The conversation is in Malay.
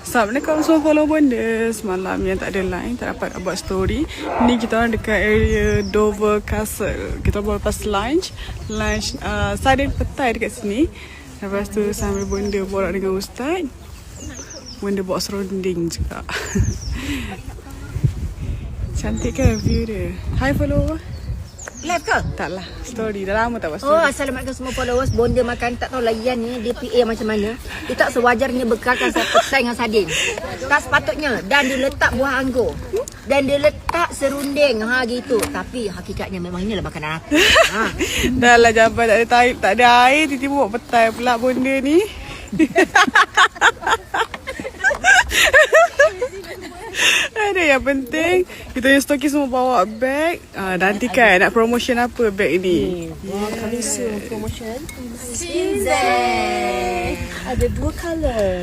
Assalamualaikum, semua follow Bonda. Semalam yang tak ada line, tak dapat buat story. Ni kita orang dekat area Dover Castle. Kita baru lepas lunch sardin petai dekat sini. Lepas tu sambil Bonda borak dengan Ustaz. Bonda bawa serunding juga. Cantik kan view dia. Hi follower. Live ke? Taklah, story. Dah lama tak buat Oh, story. Assalamualaikum semua followers. Bonda makan tak tahu lah Ian ni dia PA macam mana. Dia tak sewajarnya bekalkan saya petai dengan sardin. Tak sepatutnya. Dan dia letak buah anggur. Dan dia letak serunding. Gitu. Tapi hakikatnya memang inilah makanan aku. Dah lah jabat tak ada air. Tiba-tiba buat petai pula Bonda ni. Ada yang penting kita yang stoki semua bawa bag. Nantikan nak promotion apa bag ni. Coming soon promotion. Season. Ada 2 color.